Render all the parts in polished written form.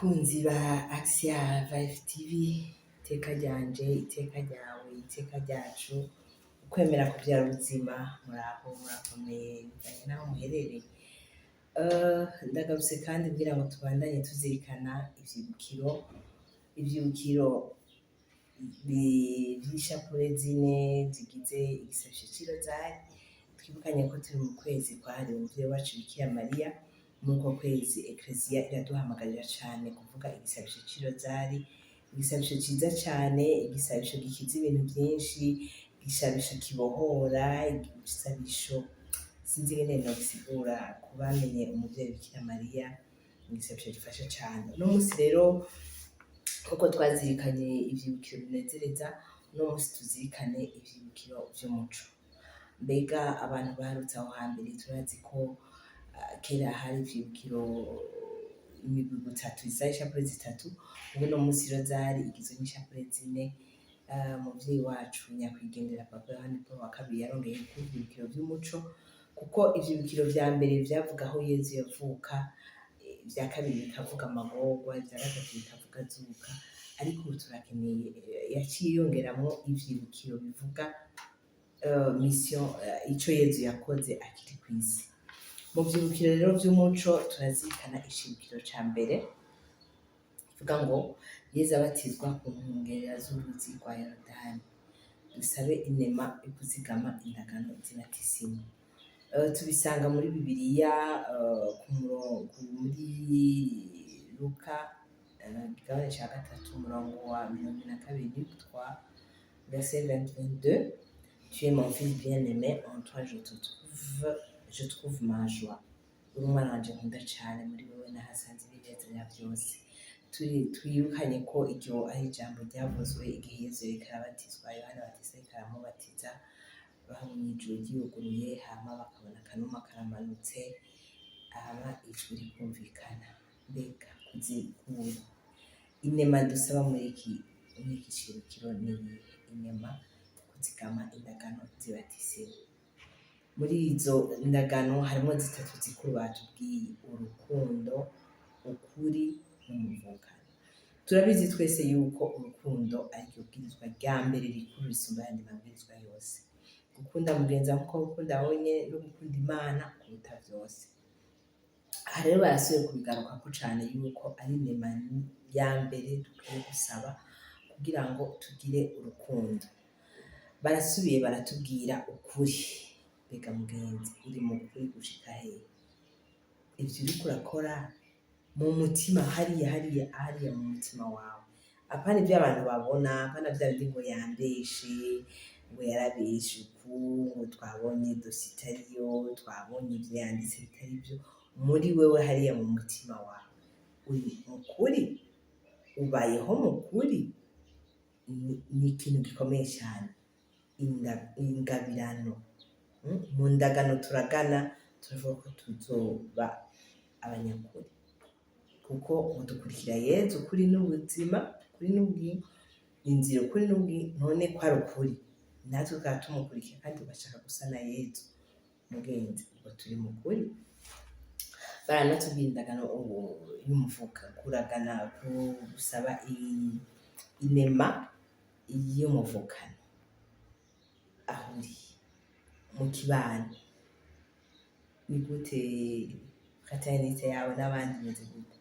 Bakunzi ba Axia Vive TV, iteka ryanje, iteka ryawe, iteka ryacu, ukwemera kuvyara ubuzima, muraho murakomeye bivanye naho muherereye. Ndagarutse kandi kugira ngo tubandanye tuzirikana ivyibukiro vy'ishapule zine zigize igisabisho c'irozari. Twibukanye ko turi mu kwezi kwahariwe umuvyeyi wacu Bikira Mariya. Muri uko kwezi Eklezia iraduhamagarira cane kuvuga igisabisho c'irozari, igisabisho ciza cane, igisabisho gikiza ibintu vyinshi, igisabisho kibohora, igisabisho sinzi ingene nobisigura ku bamenye umuvyeyi Bikira Mariya, igisabisho gifasha cane. Uno musi rero nkuko twazirikanye ivyibukiro binezereza, uno musi tuzirikane ivyibukiro vy'umuco. Mbega abantu baharutse aho hambere turazi ko kera hari ivyibukiro imigwi itatu isa ishapule zitatu, ubu no musi rozari igizwe n'ishapule zine. Umuvyeyi wacu nyakwigendera Papa Yohani Paul wa kabiri yarongeyeko ivyibukiro vy'umuco, kuko ivyibukiro vya mbere vyavuga aho Yezu yavuka, ivya kabiri bikavuga amagorwa, ivya gatatu bikavuga azuka, ariko ubu turakeneye yaciye yongeramwo ivyibukiro bivuga mission, ico Yezu yakoze akiri kw'isi. Mu vyibukiro rero vy'umuco turazirikana icibukiro ca mbere kivuga ngo Yezu abatizwa ku nkengera z'uruzi rwa Yorodani. Dusabe inema yo kuzigama indagano z'ibatisimu. Tubisanga muri Bibiliya muri Luka igabane ca gatatu umurongo wa 22 verset 22. Tu es mon fils bien-aimé, en toi je trouve ma joie. Uri umwana wanje nkunda cane, muri wewe nahasanze ibinezera vyose. Twibukanye ko iryo ari ijambo ryavuzwe igihe Yezu yariko arabatizwa, Yohana Batista yariko aramubatiza, babonye ijuru ryuguruye, hama bakabona akanuma karamanutse, hama ijwi rikumvikana. Mbega kuzikura inema dusaba muri iki cibukiro ni inema kuzigama indagano z'ibatisimu. Muri izo ndagano harimwo zitatu zikuru batubwiye: urukundo, ukuri n'umuvukano. Turabizi twese yuko urukundo ariryo bwirizwa rya mbere rikuru risumba ayandi mabwirizwa yose. Gukunda mugenzi wawe nkuko wikunda wewe nyene, no gukunda Imana kuruta vyose. Aha rero barasubiye kubigarukako cane yuko ari inema ya mbere dukwiye gusaba kugira ngo tugire urukundo. Barasubiye baratubwira ukuri. Mbega mugenzi, uri mu kuri gushika hehe? Ivyo uriko urakora mu mutima, hariya mu mutima wawe, apana ivyo abantu babona, apana vya bindi ngo yambeshe, ngo yarabeshe uku, ngo twabonye dosi itariyo, twabonye ivyo yanditse bitari vyo. Muri wewe hariya mu mutima wawe uri mu kuri, ubayeho mu kuri. Ni ikintu gikomeye cane, ingabirano. Mu ndagano turagana, turavuga ko tuzoba abanyakuri, kuko udukurikira Yezu, ukuri n'ubuzima, ukuri n'ubwingo, inzira, ukuri n'ubwingo. None ko ari ukuri, natwe tukaba tumukurikira kandi tugashaka gusa na Yezu. Mugenzi, ubwo turi mu kuri. Baranatubwira indagano y'umuvuka, kuragana, gusaba inema y'umuvukano. Aho uri mu kibano, ni gute fraternité yawe n'abandi imeze gute?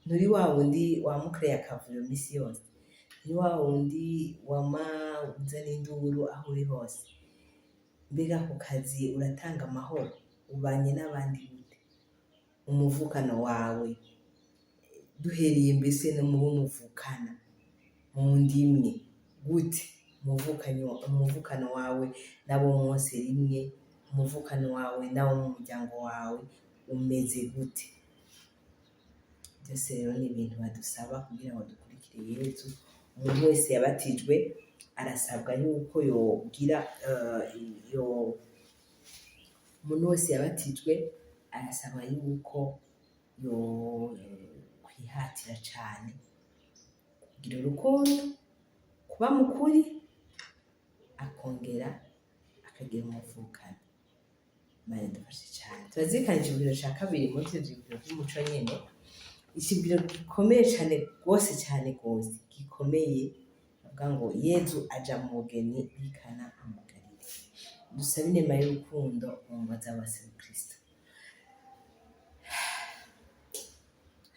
Nturi wa wundi wamukoreye akavuyo misi yose? Ni wa wundi wama uzana induru aho uri hose? Mbega ku kazi uratanga amahoro? Ubanye n'abandi gute? Umuvukano wawe, duhereye mbese no mu bo muvukana mu ndimwe gute? Umuvukano wawe n'abo mwose rimwe, umuvukano wawe n'abo mu muryango wawe umeze gute? Byose rero ni ibintu badusaba kugira ngo dukurikire Yezu. Umuntu wese yabatijwe arasabwa yuko yogira umuntu wese yabatijwe arasabwa yuko kwihatira cane kugira urukundo, kuba mukuri, akongera akagira umuvukano. Imana idufashe cane. Turazirikana icibukiro ca kabiri muri ivyo vyibukiro vy'umuco nyene, ikibwiro gikomeye cyane rwose gikomeye avuga ngo Yezu aja mu bugeni bw'ikana mu Galile. Dusabe inema y'urukundo mu mbaza bose Kristo.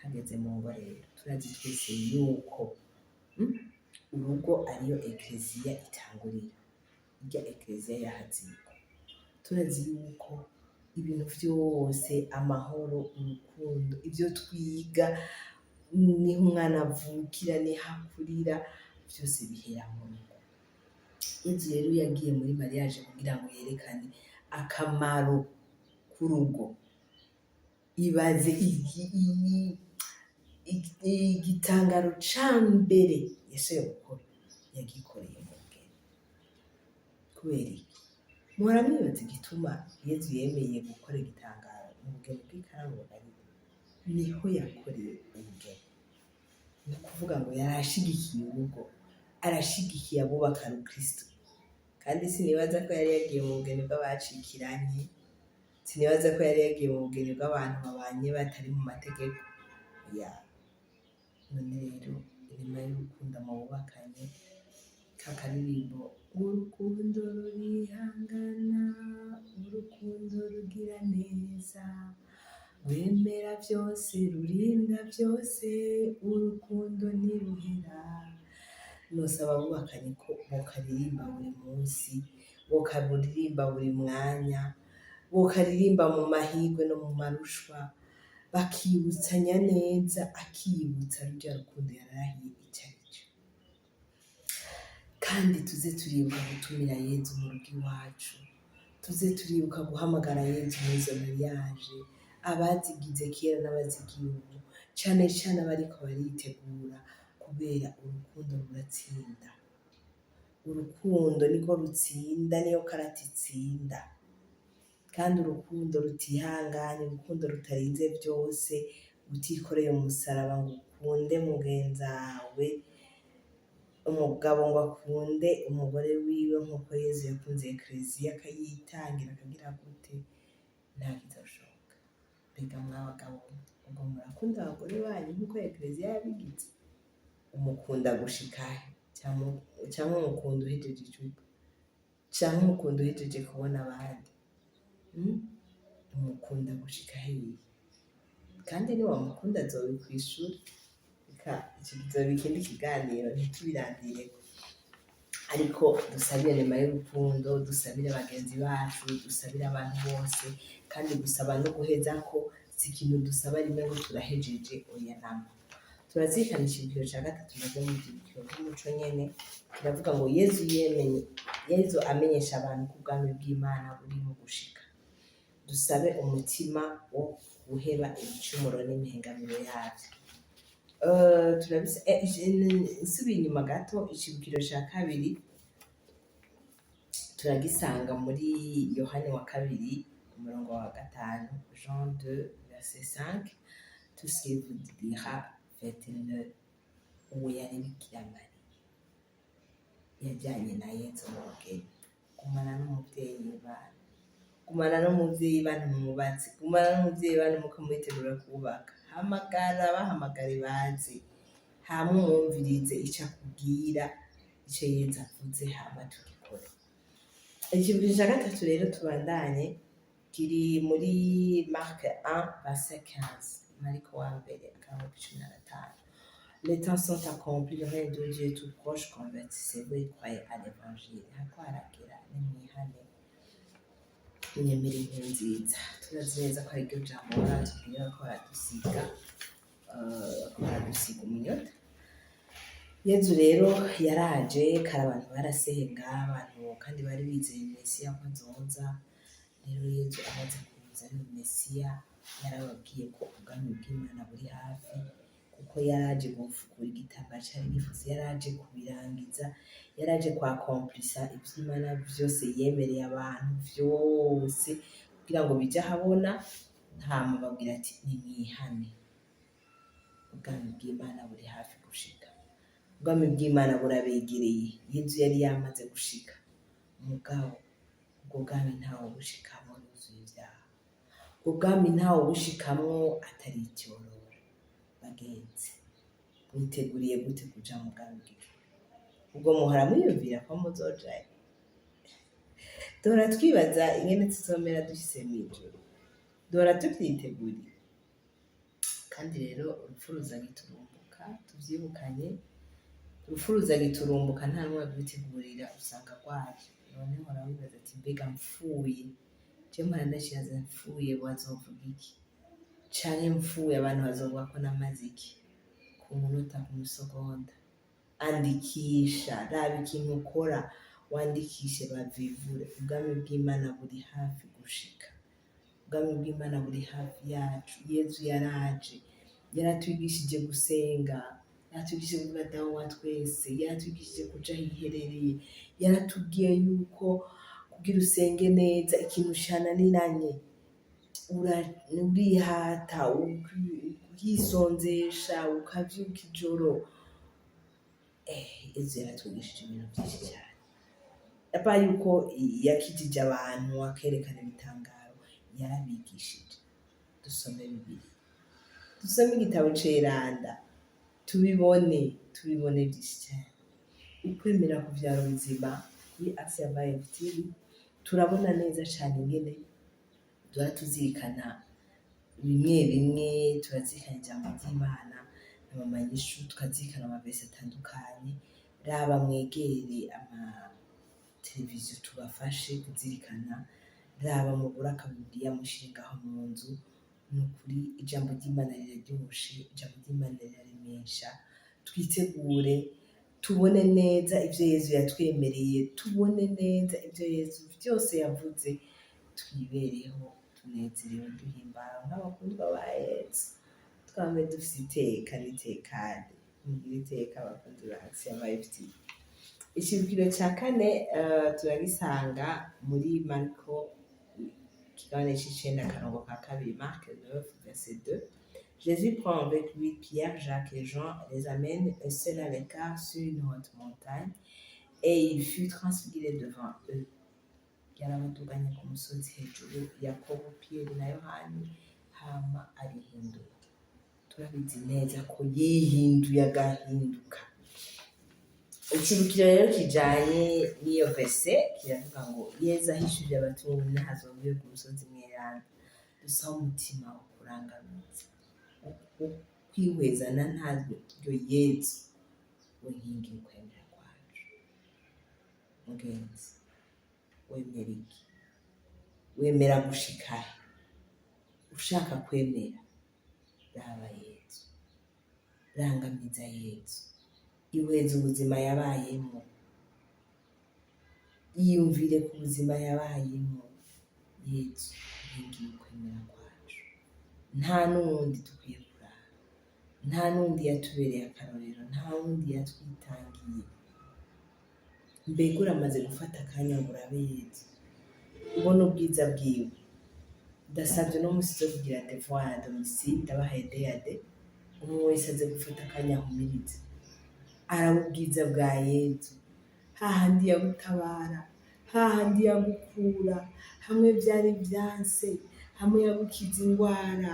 Hageze mu ngo rero turazi twese yuko urugo ariyo ekleziya itangurira, irya ekleziya yahazirwa. Turazi yuko ibintu byose, amahoro, urukundo, ibyo twiga, niho umwana avukira, niho akurira, byose bihera mu rugo. Yezu rero yagiye muri mariage kugira ngo yerekane akamaro k'urugo. Ibaze igitangaro ca mbere yashoboye gukora yagikoreye mu bugeni. Kubera iki? Muhora mwibaza igituma Yezu yemeye gukora igitangaro mu bugeni bw'ikana mu Galile. Niho yakoreye ubugeni. Ni ukuvuga ngo yarashigikiye urugo, arashigikiye abubaka Kristo. Kandi sinibaza ko yari yagiye mu bugeni bw'abacikiranye, sinibaza ko yari yagiye mu bugeni bw'abantu babanye batari mu mategeko. None rero inema y'urukundo mu bubakanye, kakaririmbo urukundo rurihangana, urukundo rugira neza, rwemera byose, rurinda byose, urukundo ntiruhera. Nosaba abubakanye ko bokaririmba buri munsi, bokaririmba buri mwanya, bokaririmba mu mahirwe no mu marushwa, bakibutsanya neza, akibutsa rurya rukundo yararahiye icyo ari cyo. Kandi tuze turibuka gutumira Yezu mu rugo iwacu, tuze turibuka guhamagara Yezu muri izo mariage, abazigize kera n'abazigiye ubu, cyane cyane abariko baritegura, kubera urukundo ruratsinda. Urukundo niko rutsinda, niyo karata itsinda. Kandi urukundo rutihanganye, urukundo rutarinze byose, utikoreye umusaraba ngo ukunde mugenzawe, umugabo ngo akunde umugore wiwe nk'uko Yezu yakunze ekleziya akayitangira akagira gute, ntabwo bizashoboka. Mbega mwabagabo ubwo murakunda abagore banyu nk'uko ekleziya yabigize? Umukunda gushika cyangwa umukunda uhejeje icupa, cyangwa umukunda uhejeje kubona abandi? Umukunda gushika hehe? Kandi niwamukunda azobikwishura. Ikizoba ikindi kiganiro ntitubirandireko. Ariko dusabire inema y'urukundo, dusabire bagenzi bacu, dusabire abantu bose. Kandi gusaba no guheza ko si ikintu dusaba rimwe ngo turahejeje, oya namba. Turazirikana icibukiro ca gatatu maze mu cibukiro c'umuco nyene, kiravuga ngo Yezu amenyesha abantu ko ubwami bw'Imana buri mu gushika. Dusabe umutima wo guheba ibicumuro n'imihengamiro yavyo. Nsubiye inyuma gato, icibukiro ca kabiri turagisanga muri Yohani wa kabiri umurongo wa 5, Jean 2 verset 5. Tout ce qu'il vous dira, faites-le. Uwo yari Bikira Mariya yajyanye na Yezu mu bugeni. Gumana n'umuvyeyi bana, gumana n'umuvyeyi bana mwubatse, gumana n'umuvyeyi bana muko mwitegura kubaka. Bahamagare baze, hama umwumvirize ico akubwira, ico Yezu avuze, hama tugikore. Icibukiro ca gatatu rero tubandanye kiri muri Marc 1 verset 15, Mariko wa mbere akarongo 15. Les temps sont accomplis, le règne de Dieu est tout proche, convertissez-vous et croyez à l'évangile. Hako haragera nimwihane, mwemere inkuru nziza. Turazi neza ko ari ryo jambo baratubwira ko baradusiga umunyota. Yezu rero yaraje, kare abantu barasenga, abantu kandi bari bizeye Mesiya ko azoza. Rero Yezu amaze kuza ari Mesiya, yarababwiye ko ubwami bw'Imana buri hafi, kuko yaraje gufukura igitambara cari gifuze, yaraje kubirangiza, yaraje kwakomplisa ivy'Imana vyose yemereye abantu vyose kugira ngo bije ahabona. Hama babwira ati nimwihane, ubwami bw'Imana buri hafi gushika. Ubwami bw'Imana burabegereye. Yezu yari yamaze gushika, mugabo ubwo bwami ntawe bushikamwo yuzuye ivyaha. Ubwo bwami ntawe bushikamwo atari icyororo. bagenzi mwiteguriye gute kuja mu bwami bw'ijuru? Ubwo muhora mwiyumvira ko muzojayo? Duhora twibaza ingene tuzomera dushitse mw'ijuru, duhora tuvyiteguriye. Kandi rero urupfu ruza giturumbuka, tuvyibukanye. Urupfu ruza giturumbuka nta n'umwe arwitegurira, usanga rwaje. None uhora wibaza ati mbega mpfuye, je mpora ndashibaza mpfuye bazovuga iki? Canke mpfuye abantu bazovuga ko namaze iki? Ku munota, ku musegonda. Andikisha, raba ikintu ukora wandikishe bavivure. Ubwami bw'Imana buri hafi gushika. Ubwami bw'Imana buri hafi yacu. Yezu yaraje, yaratwigishije gusenga, yaratwigishije kuvuga dawe wa twese, yaratwigishije kuja hiherereye, yaratubwiye yuko kugira usenge neza ikintu ushananiranye urihata ukisonzesha ukavyuka ijoro. Yezu yaratwigishije ibintu vyinshi cyane. Apa yuko yakijije abantu akerekana ibitangaro, yarabigishije. Dusome Bibiliya, dusome igitabo ceranda, tubibone vyinshi cyane. Ukwemera kuvyara ubuzima kuri Axe ya Vibe TV turabona neza cane ingene duhora tuzirikana bimwe, turazirikana ijambo ry'Imana n'amanyishu, tukazirikana amavesi atandukanye. Raba mwegere televiziyo tubafashe kuzirikana, raba mugura akabibiliya mushingaho mu nzu. Nukuri ijambo ry'Imana riraryoshe, ijambo ry'Imana riraremesha. Twitegure tubone neza ivyo Yezu yatwemereye, tubone neza ivyo Yezu vyose yavuze, twibereho tunezerewe duhimbara nk'abakundwa ba Yezu. Twame dufise iteka n'itekane. Mugire iteka abakunzi ba Axe ya Vibe TV. Icibukiro ca kane turagisanga muri Mariko kigabane c'icenda akarongo ka kabiri, Marc 9 verset 2. Jésus prend avec lui Pierre, Jacques et Jean, les amène seul à l'écart sur une haute montagne, et il fut transfiguré devant eux. Yarabaduganye ku musozi hejuru, Yakobo, Pierre na Yohani, hama arihinduye. Turabizi neza ko yihinduye agahinduka. Icibukiro rero kijanye n'iyo verse kiravuga ngo Yezu ahishurira abatumwa n'ahazobwiwe ku musozi mweranda. Dusaho umutima wo kurangamira, kwihwezana ntaryo Yezu we nkingi y'ukwemera kwacu. Mugenzi, wemera iki? Wemera gushika he? Ushaka kwemera, raba Yezu, rangamiza Yezu, ihweze ubuzima yabayemo, yiyumvire ku buzima yabayemo. Yezu nkingi y'ukwemera kwacu. Nta n'uwundi dukwiye kuraba, nta n'undi yatubereye akarorero, nta wundi yatwitangiye. Mbega uramaze gufata akanya ngo urabe Yezu, ubone ubwiza bwiwe? Ndasavye no musi zo kugira devoir à domicile, ndabahaye deyade, umwe wese aze gufata akanya ahumirize, araba ubwiza bwa Yezu, hahandi yagutabara, hahandi yagukura, hamwe vyari vyanse, hamwe yagukiza ingwara,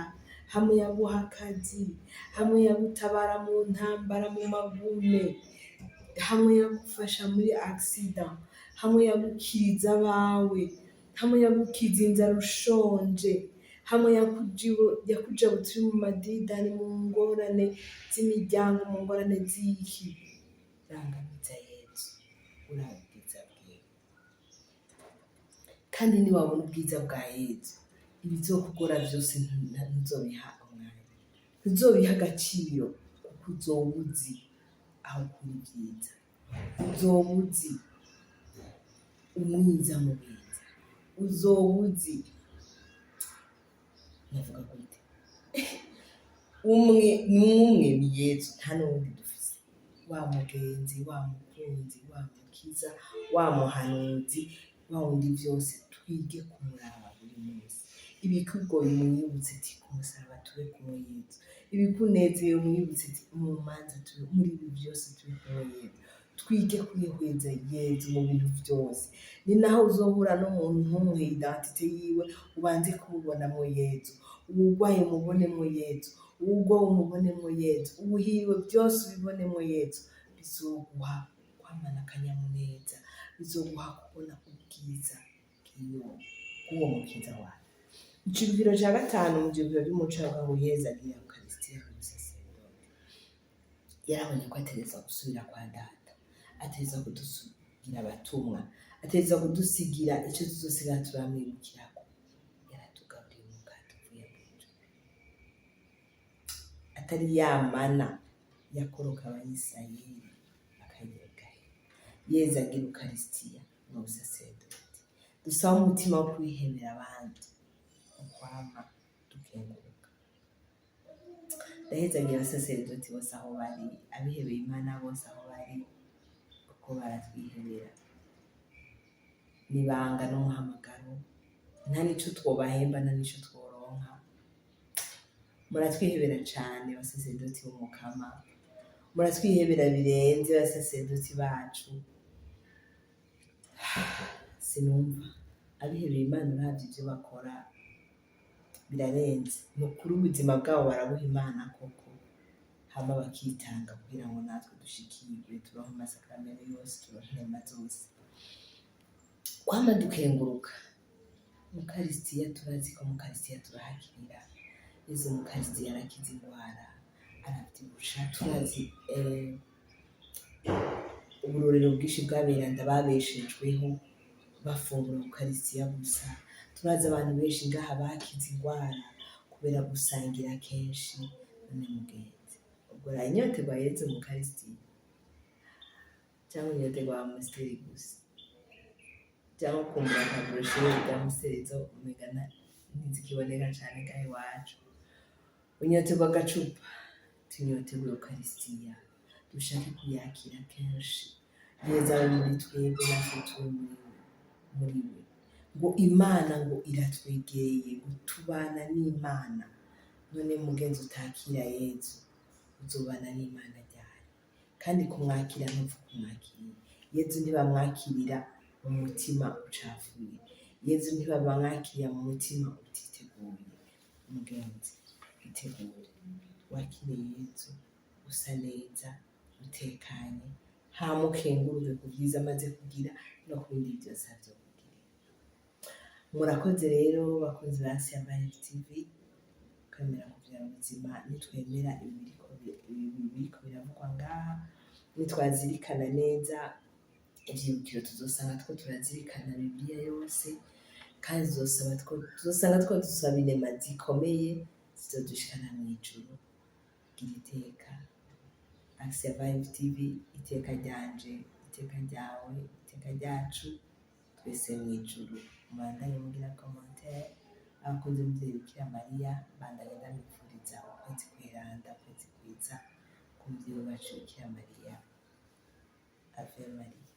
hamwe yaguha akazi, hamwe yagutabara mu ntambara, mu magume, hamwe yagufasha muri accident, hamwe yagukiriza abawe, hamwe yagukiza inzara ushonje, hamwe yakujabutsa uri mu madidani, mu ngorane z'imiryango, mu ngorane z'iki. Rangamiza Yezu, uraba ubwiza bwiwe. Kandi niwabona ubwiza bwa Yezu, ibizokugora vyose ntuzobiha umwanya, ntuzobiha agaciro, kuko uzoba uzi aho ukura ivyiza, uzoba uzi umwiza mu biza, uzoba uzi navuga gute umwe ni Yezu, nta n'uwundi dufise. Wa mugenzi, wa mukunzi, wa mukiza, wa muhanuzi, wa wundi vyose twige kumuraba buri munsi. Ibikugoye umwibutse ati ku musaraba tube kumwe Yezu, ibikunezeye umwibutse ati mu manza tube, muri ibi vyose tube kumwe Yezu. Twige kwihweza Yezu mu bintu vyose. Ni naho uzohura n'umuntu ntumuhe identite yiwe, ubanze kumubonamwo Yezu. Uwugwaye mubonemwo Yezu, ubwo umubonemo Yezu, ubuhiriwe byose ubibonemo Yezu, bizoguha kwamana akanyamuneza, bizoguha kubona ubwiza bw'uwo mukiza wawe. Icibwiro ca gatanu mu vyibwiro vy'umuco ngo Yezu agira Eucharistia nk'umusaseredoti. Yarabonye ko ategerezwa gusubira kwa Data, ategerezwa kudusigira abatumwa, ategerezwa kudusigira ico tuzosigara turamwibukirako. Yaratugaburiye umugati uvuye mw'ijuru, atari ya mana yakoroka Abayisirayeli akayigahe. Yezu agira Eucharistia n'ubusaseredoti. Dusaba umutima wo kwihebera abandi, ukwama dukenguruka. Ndahezagira abasaseredoti bose aho bari, abihebeye Imana bose aho bari, kuko baratwihebera. Nibanga n'umuhamagaro, nta nico twobahemba, nta nico tworonka. Muratwihebera cane abasaseredoti b'Umukama, muratwihebera birenze abasaseredoti bacu. Sinumva abihebeye Imana uravye ivyo bakora birarenze. Ni ukuri ubuzima bwabo barabuha Imana koko, hama bakitanga kugira ngo natwe dushikirwe, turonke amasakaramentu yose, turonke inema zose. Kwama dukenguruka. Mukaristiya turazi ko mukaristiya turahakirira. Yezu mukaristiya arakiza indwara, aravyibusha. Turazi uburorero bwinshi bw'aberanda babeshejweho bafungura Eucharistia gusa. Turazi abantu benshi ngaha bakize indwara kubera gusangira kenshi. None mugenzi, ubwo uranyoterwa Yezu Eucharistia cyangwa unyoterwa amusiteri gusa, cyangwa kumbura nka brochure bwa muserezo umegana ntizikiboneka cane ngaha iwacu. Unyoterwa agacupa, tunyoterwa Eucharistia, dushake kuyakira kenshi. Yezu ari muri twebwe, natwe turi muri we. Ngo Imana ngo iratwegereye, ngo tubana n'Imana. None mugenzi utakira Yezu, uzobana n'Imana ryari? Kandi kumwakira ntupfa kumwakira. Yezu ntibamwakirira mu mutima ucafuye. Yezu ntibamwakirira mu mutima utiteguye. Mugenzi, itegure, wakire Yezu usa neza, utekanye, hama ukenguruke ku bwiza amaze kugira no ku bindi byose avyokugirira. Murakoze rero bakunzi ba Asia Vibes TV, kwemera kuvyara ubuzima. Nitwemera ibi biriko biravugwa ngaha, nitwazirikana neza ivyibukiro, tuzosanga two turazirikana Bibiliya yose, kandi tuzosanga two dusaba inema zikomeye zizodushikana mw'ijuru. Gira iteka. Asia Vibes TV, iteka ryanje, iteka ryawe, iteka ryacu, twese mw'ijuru. Mubandanye mugira commentaire. Abakunzi b'umuvyeyi Bikira Mariya, bandanye ndabipfuriza ukwezi kweranda, ukwezi kwiza ku muvyeyi wacu Bikira Mariya. Ave Maria.